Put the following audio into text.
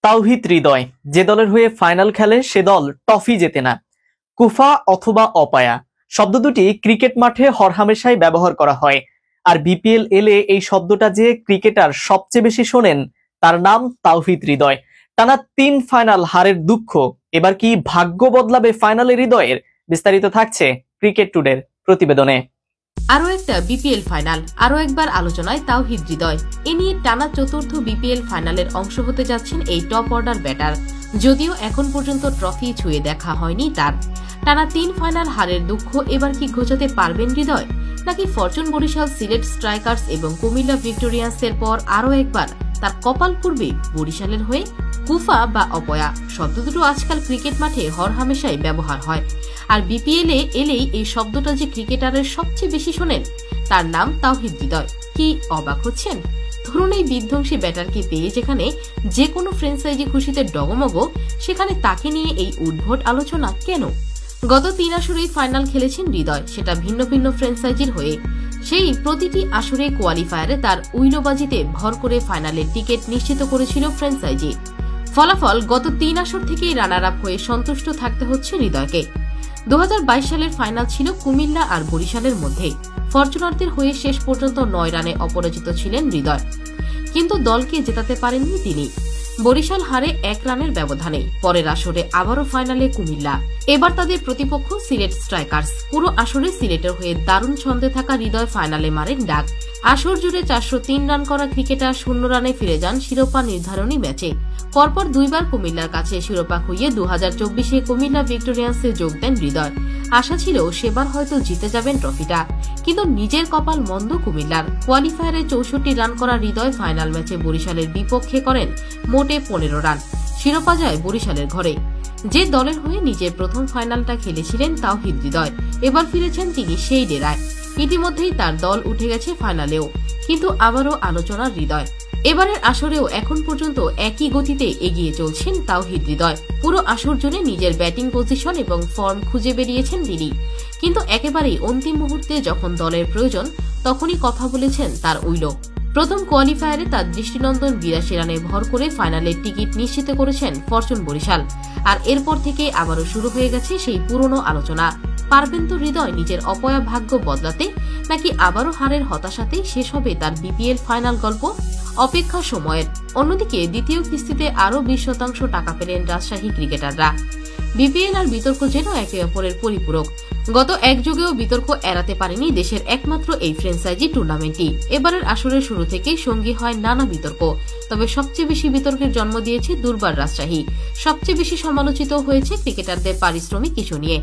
তাওহিদ হৃদয় যে দলের হয়ে ফাইনাল খেলে সে দল ট্রফি জেতে না। কুফা অথবা অপায়া শব্দ দুটি ক্রিকেট মাঠে হরহামেশাই ব্যবহার করা হয়। আর বিপিএল এলে এই শব্দটা যে ক্রিকেটার সবচেয়ে বেশি শোনেন তার নাম তাওহিদ হৃদয়। টানা 3 ফাইনাল হারের দুঃখ, এবার কি ভাগ্য বদলাবে ফাইনালে হৃদয়ের? বিস্তারিত থাকছে ক্রিকেট টুডের প্রতিবেদনে। আরও একটা বিপিএল ফাইনাল, আরও একবার আলোচনায় তাওহিদ হৃদয়। এ নিয়ে টানা চতুর্থ বিপিএল ফাইনালের অংশ হতে যাচ্ছেন এই টপ অর্ডার ব্যাটার। যদিও এখন পর্যন্ত ট্রফি ছুঁয়ে দেখা হয়নি তার। টানা 3 ফাইনাল হারের দুঃখ এবার কি ঘোচাতে পারবেন হৃদয়, নাকি ফরচুন বরিশাল, সিলেট স্ট্রাইকার্স এবং কুমিল্লা ভিক্টোরিয়ান্সের পর আরও একবার তার কপাল পূর্বে বরিশালের হয়ে? কুফা বা অপয়া শব্দ দুটো আজকাল ক্রিকেট মাঠে হরহামেশাই ব্যবহার হয়। আর বিপিএল এ এলেই এই শব্দটা যে ক্রিকেটারের সবচেয়ে বেশি শোনেন তার নাম তাওহিদ হৃদয়। কি অবাক হচ্ছেন? ধরুন এই বিধ্বংসী ব্যাটারকে পেয়ে যেখানে যে কোনো ফ্র্যাঞ্চাইজি খুশিতে ডগমগ, সেখানে তাকে নিয়ে এই উদ্ভট আলোচনা কেন? গত 3 আসরেই ফাইনাল খেলেছেন হৃদয়, সেটা ভিন্ন ভিন্ন ফ্র্যাঞ্চাইজির হয়ে। সেই প্রতিটি আসরে কোয়ালিফায়ারে তার উইলোবাজিতে ভর করে ফাইনালের টিকিট নিশ্চিত করেছিল ফ্র্যাঞ্চাইজি। ফলাফল গত 3 আসর থেকেই রানার আপ হয়ে সন্তুষ্ট থাকতে হচ্ছে হৃদয়কে। 2022 সালের ফাইনাল ছিল কুমিল্লা আর বরিশালের মধ্যে। ফরচুনারদের হয়ে শেষ পর্যন্ত 9 রানে অপরাজিত ছিলেন হৃদয়, কিন্তু দলকে জেতাতে পারেননি তিনি। বরিশাল হারে 1 রানের ব্যবধানে। পরের আসরে আবারও ফাইনালে কুমিল্লা, এবার তাদের প্রতিপক্ষ সিলেট স্ট্রাইকার্স। পুরো আসরে সিলেটের হয়ে দারুণ ছন্দে থাকা হৃদয় ফাইনালে মারেন ডাক। আসর জুড়ে 403 রান করা ক্রিকেটার 0 রানে ফিরে যান শিরোপা নির্ধারণী ম্যাচে। পরপর 2 বার কুমিল্লার কাছে শিরোপা খুইয়ে 2024-এ কুমিল্লা ভিক্টোরিয়ান্সে যোগ দেন হৃদয়। আশা ছিল সেবার হয়তো জিতে যাবেন ট্রফিটা, কিন্তু নিজের কপাল মন্দ কুমিল্লার। কোয়ালিফায়ারে 64 রান করা হৃদয় ফাইনাল ম্যাচে বরিশালের বিপক্ষে করেন মোটে 15 রান। শিরোপা যায় বরিশালের ঘরে। যে দলের হয়ে নিজের প্রথম ফাইনালটা খেলেছিলেন তাওহিদ হৃদয়, এবার ফিরেছেন তিনি সেই ডেরায়। ইতিমধ্যেই তার দল উঠে গেছে ফাইনালেও, কিন্তু আবারও আলোচনার হৃদয়। এবারের আসরেও এখন পর্যন্ত একই গতিতে এগিয়ে চলছেন তাওহিদ হৃদয়। পুরো আসর জুড়ে নিজের ব্যাটিং পজিশন এবং ফর্ম খুঁজে বেরিয়েছেন তিনি, কিন্তু একেবারেই অন্তিম মুহূর্তে যখন দলের প্রয়োজন তখনই কথা বলেছেন তার উইলো। প্রথম কোয়ালিফায়ারে তার দৃষ্টিনন্দন 82 রানে ভর করে ফাইনালের টিকিট নিশ্চিত করেছেন ফরচুন বরিশাল। আর এরপর থেকে আবারও শুরু হয়ে গেছে সেই পুরনো আলোচনা। পারবেন তো হৃদয় নিজের অপয়া ভাগ্য বদলাতে, নাকি আবারও হারের হতাশাতেই শেষ হবে তার বিপিএল ফাইনাল গল্প? অপেক্ষা সময়ের। অন্যদিকে দ্বিতীয় কিস্তিতে আরও 20% টাকা পেলেন রাজশাহী ক্রিকেটাররা। বিপিএল আর বিতর্ক যেন একে অপরের পরিপূরক। গত এক যুগেও বিতর্ক এড়াতে পারেনি দেশের একমাত্র এই ফ্র্যাঞ্চাইজি টুর্নামেন্টটি। এবারের আসরের শুরু থেকেই সঙ্গী হয় নানা বিতর্ক, তবে সবচেয়ে বেশি বিতর্কের জন্ম দিয়েছে দুর্বার রাজশাহী। সবচেয়ে বেশি সমালোচিত হয়েছে ক্রিকেটারদের পারিশ্রমিক ইস্যু নিয়ে।